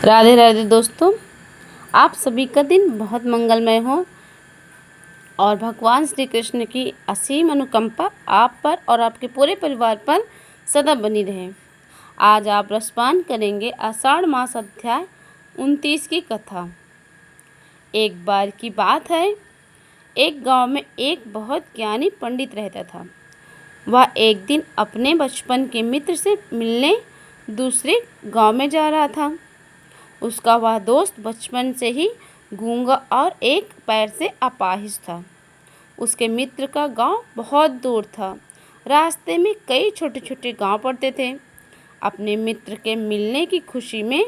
राधे राधे दोस्तों, आप सभी का दिन बहुत मंगलमय हो और भगवान श्री कृष्ण की असीम अनुकंपा आप पर और आपके पूरे परिवार पर सदा बनी रहे। आज आप रसपान करेंगे आषाढ़ मास अध्याय 29 की कथा। एक बार की बात है, एक गांव में एक बहुत ज्ञानी पंडित रहता था। वह एक दिन अपने बचपन के मित्र से मिलने दूसरे गांव में जा रहा था। उसका वह दोस्त बचपन से ही गूंगा और एक पैर से अपाहिज था। उसके मित्र का गांव बहुत दूर था। रास्ते में कई छोटे छोटे गांव पड़ते थे। अपने मित्र के मिलने की खुशी में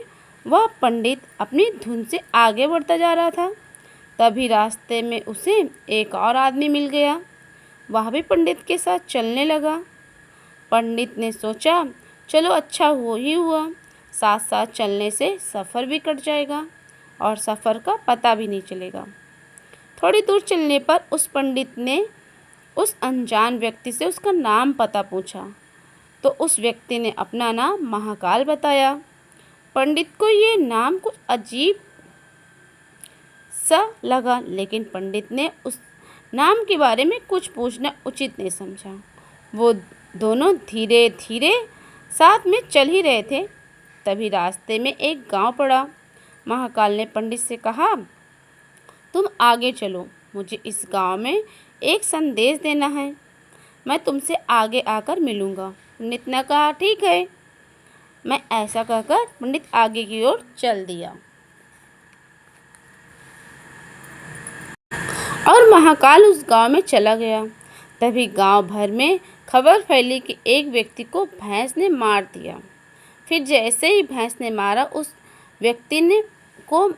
वह पंडित अपनी धुन से आगे बढ़ता जा रहा था। तभी रास्ते में उसे एक और आदमी मिल गया। वह भी पंडित के साथ चलने लगा। पंडित ने सोचा, चलो अच्छा हुआ, साथ साथ चलने से सफ़र भी कट जाएगा और सफ़र का पता भी नहीं चलेगा। थोड़ी दूर चलने पर उस पंडित ने उस अनजान व्यक्ति से उसका नाम पता पूछा तो उस व्यक्ति ने अपना नाम महाकाल बताया। पंडित को ये नाम कुछ अजीब सा लगा, लेकिन पंडित ने उस नाम के बारे में कुछ पूछना उचित नहीं समझा। वो दोनों धीरे धीरे साथ में चल ही रहे थे। तभी रास्ते में एक गांव पड़ा। महाकाल ने पंडित से कहा, तुम आगे चलो, मुझे इस गांव में एक संदेश देना है। मैं तुमसे आगे आकर मिलूंगा। पंडित ने कहा, ठीक है। मैं ऐसा कहकर पंडित आगे की ओर चल दिया और महाकाल उस गांव में चला गया। तभी गांव भर में खबर फैली कि एक व्यक्ति को भैंस ने मार दिया। फिर जैसे ही भैंस ने मारा, उस व्यक्ति ने को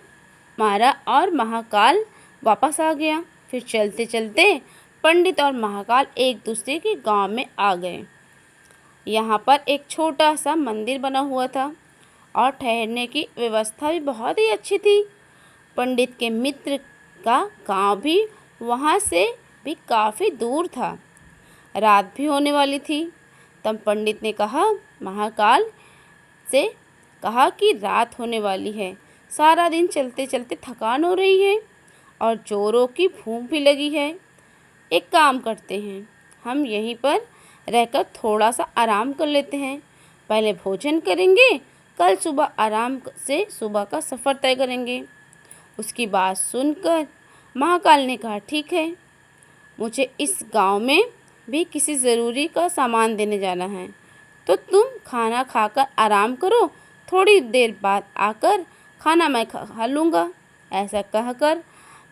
मारा और महाकाल वापस आ गया। फिर चलते चलते पंडित और महाकाल एक दूसरे के गांव में आ गए। यहाँ पर एक छोटा सा मंदिर बना हुआ था और ठहरने की व्यवस्था भी बहुत ही अच्छी थी। पंडित के मित्र का गांव भी वहाँ से भी काफ़ी दूर था। रात भी होने वाली थी। तब पंडित ने कहा, महाकाल से कहा कि रात होने वाली है, सारा दिन चलते चलते थकान हो रही है और जोरों की भूख भी लगी है। एक काम करते हैं, हम यहीं पर रहकर थोड़ा सा आराम कर लेते हैं। पहले भोजन करेंगे, कल सुबह आराम से सुबह का सफ़र तय करेंगे। उसकी बात सुनकर महाकाल ने कहा, ठीक है, मुझे इस गांव में भी किसी ज़रूरी का सामान देने जाना है, तो तुम खाना खाकर आराम करो, थोड़ी देर बाद आकर खाना मैं खा लूँगा। ऐसा कहकर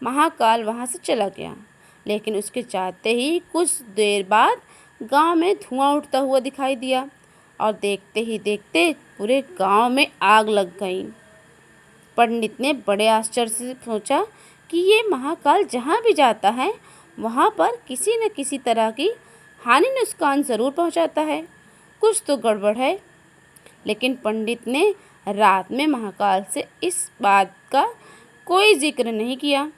महाकाल वहाँ से चला गया। लेकिन उसके जाते ही कुछ देर बाद गांव में धुआं उठता हुआ दिखाई दिया और देखते ही देखते पूरे गांव में आग लग गई। पंडित ने बड़े आश्चर्य से सोचा कि ये महाकाल जहाँ भी जाता है वहाँ पर किसी न किसी तरह की हानि नुकसान ज़रूर पहुँचाता है, कुछ तो गड़बड़ है। लेकिन पंडित ने रात में महाकाल से इस बात का कोई जिक्र नहीं किया।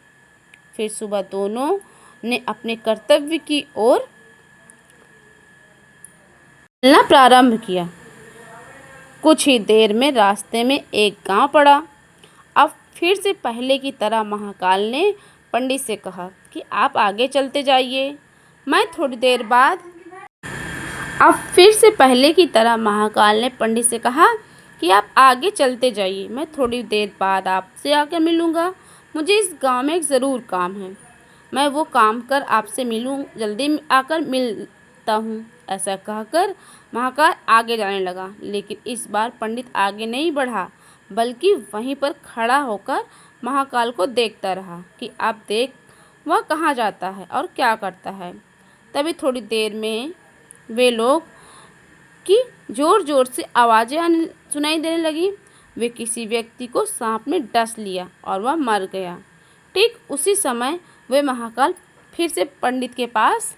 फिर सुबह दोनों ने अपने कर्तव्य की ओर चलना प्रारंभ किया। कुछ ही देर में रास्ते में एक गांव पड़ा। अब फिर से पहले की तरह महाकाल ने पंडित से कहा कि आप आगे चलते जाइए, मैं थोड़ी देर बाद अब फिर से पहले की तरह महाकाल ने पंडित से कहा कि आप आगे चलते जाइए, मैं थोड़ी देर बाद आपसे आकर मिलूँगा। मुझे इस गांव में एक ज़रूर काम है, मैं वो काम कर आपसे मिलूँ, जल्दी आकर मिलता हूँ। ऐसा कहकर महाकाल आगे जाने लगा। लेकिन इस बार पंडित आगे नहीं बढ़ा, बल्कि वहीं पर खड़ा होकर महाकाल को देखता रहा कि अब देख वह कहाँ जाता है और क्या करता है। तभी थोड़ी देर में वे लोग की ज़ोर ज़ोर से आवाज़ें सुनाई देने लगी। वे किसी व्यक्ति को सांप ने डस लिया और वह मर गया। ठीक उसी समय वे महाकाल फिर से पंडित के पास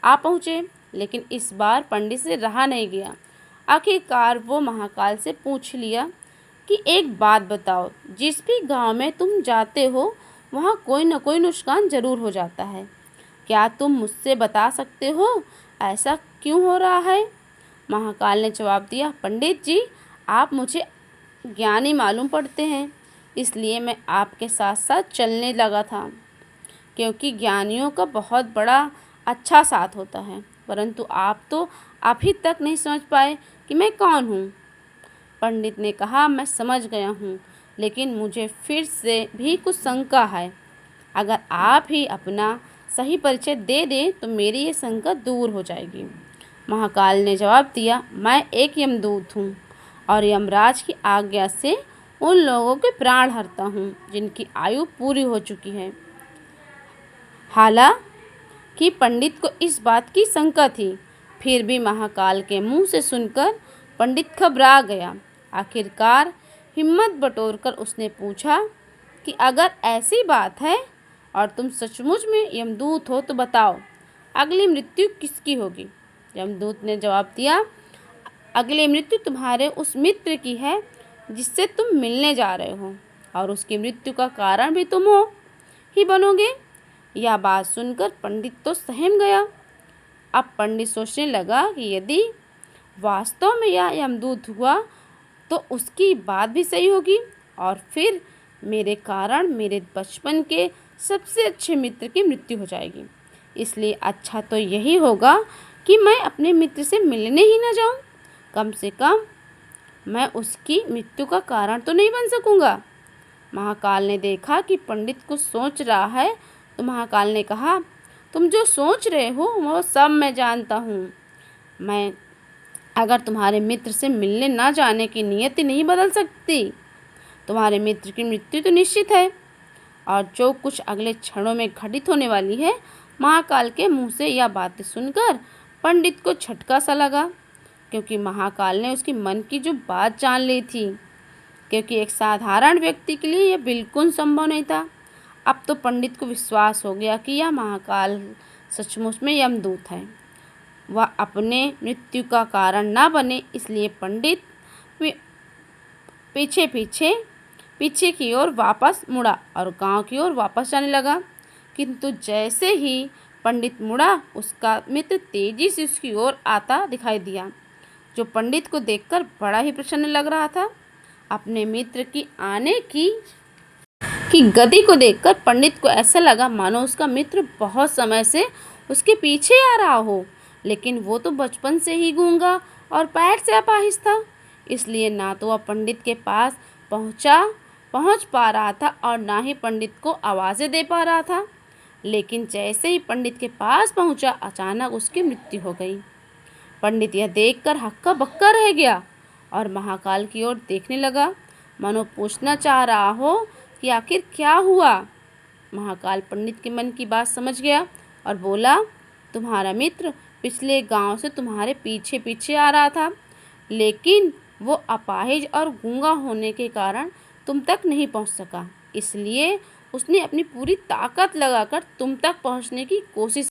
आ पहुँचे, लेकिन इस बार पंडित से रहा नहीं गया। आखिरकार वो महाकाल से पूछ लिया कि एक बात बताओ, जिस भी गांव में तुम जाते हो वहाँ कोई न कोई नुकसान ज़रूर हो जाता है, क्या तुम मुझसे बता सकते हो ऐसा क्यों हो रहा है? महाकाल ने जवाब दिया, पंडित जी, आप मुझे ज्ञानी मालूम पड़ते हैं, इसलिए मैं आपके साथ साथ चलने लगा था, क्योंकि ज्ञानियों का बहुत बड़ा अच्छा साथ होता है। परंतु आप तो अभी तक नहीं समझ पाए कि मैं कौन हूँ। पंडित ने कहा, मैं समझ गया हूँ, लेकिन मुझे फिर से भी कुछ शंका है। अगर आप ही अपना सही परिचय दे दें तो मेरी ये शंका दूर हो जाएगी। महाकाल ने जवाब दिया, मैं एक यमदूत हूँ और यमराज की आज्ञा से उन लोगों के प्राण हरता हूँ जिनकी आयु पूरी हो चुकी है। हालांकि पंडित को इस बात की शंका थी, फिर भी महाकाल के मुंह से सुनकर पंडित घबरा गया। आखिरकार हिम्मत बटोरकर उसने पूछा कि अगर ऐसी बात है और तुम सचमुच में यमदूत हो तो बताओ, अगली मृत्यु किसकी होगी। यमदूत ने जवाब दिया, अगली मृत्यु तुम्हारे उस मित्र की है जिससे तुम मिलने जा रहे हो, और उसकी मृत्यु का कारण भी तुम हो ही बनोगे। यह बात सुनकर पंडित तो सहम गया। अब पंडित सोचने लगा कि यदि वास्तव में यह यमदूत हुआ तो उसकी बात भी सही होगी, और फिर मेरे कारण मेरे बचपन के सबसे अच्छे मित्र की मृत्यु हो जाएगी। इसलिए अच्छा तो यही होगा कि मैं अपने मित्र से मिलने ही ना जाऊं। कम से कम मैं उसकी मृत्यु का कारण तो नहीं बन सकूंगा। महाकाल ने देखा कि पंडित कुछ सोच रहा है, तो महाकाल ने कहा, तुम जो सोच रहे हो वो सब मैं जानता हूँ। मैं अगर तुम्हारे मित्र से मिलने ना जाने की नियति नहीं बदल सकती। तुम्हारे मित्र की मृत्यु तो निश्चित है, और जो कुछ अगले क्षणों में घटित होने वाली है। महाकाल के मुंह से यह बातें सुनकर पंडित को झटका सा लगा, क्योंकि महाकाल ने उसकी मन की जो बात जान ली थी, क्योंकि एक साधारण व्यक्ति के लिए यह बिल्कुल संभव नहीं था। अब तो पंडित को विश्वास हो गया कि यह महाकाल सचमुच में यमदूत है, वह अपने मृत्यु का कारण ना बने। इसलिए पंडित पीछे की ओर वापस मुड़ा और गांव की ओर वापस जाने लगा। किंतु जैसे ही पंडित मुड़ा, उसका मित्र तेजी से उसकी ओर आता दिखाई दिया, जो पंडित को देखकर बड़ा ही प्रसन्न लग रहा था। अपने मित्र की आने की गति को देखकर पंडित को ऐसा लगा मानो उसका मित्र बहुत समय से उसके पीछे आ रहा हो, लेकिन वो तो बचपन से ही गूंगा और पैर से अपाहिज था। इसलिए ना तो वह पंडित के पास पहुंच पा रहा था और ना ही पंडित को आवाज़ें दे पा रहा था। लेकिन जैसे ही पंडित के पास पहुंचा, अचानक उसकी मृत्यु हो गई। पंडित यह देखकर हक्का बक्का रह गया और महाकाल की ओर देखने लगा, मानो पूछना चाह रहा हो कि आखिर क्या हुआ। महाकाल पंडित के मन की बात समझ गया और बोला, तुम्हारा मित्र पिछले गांव से तुम्हारे पीछे पीछे आ रहा था, लेकिन वो अपाहिज और गूंगा होने के कारण तुम तक नहीं पहुंच सका। इसलिए उसने अपनी पूरी ताकत लगाकर तुम तक पहुंचने की कोशिश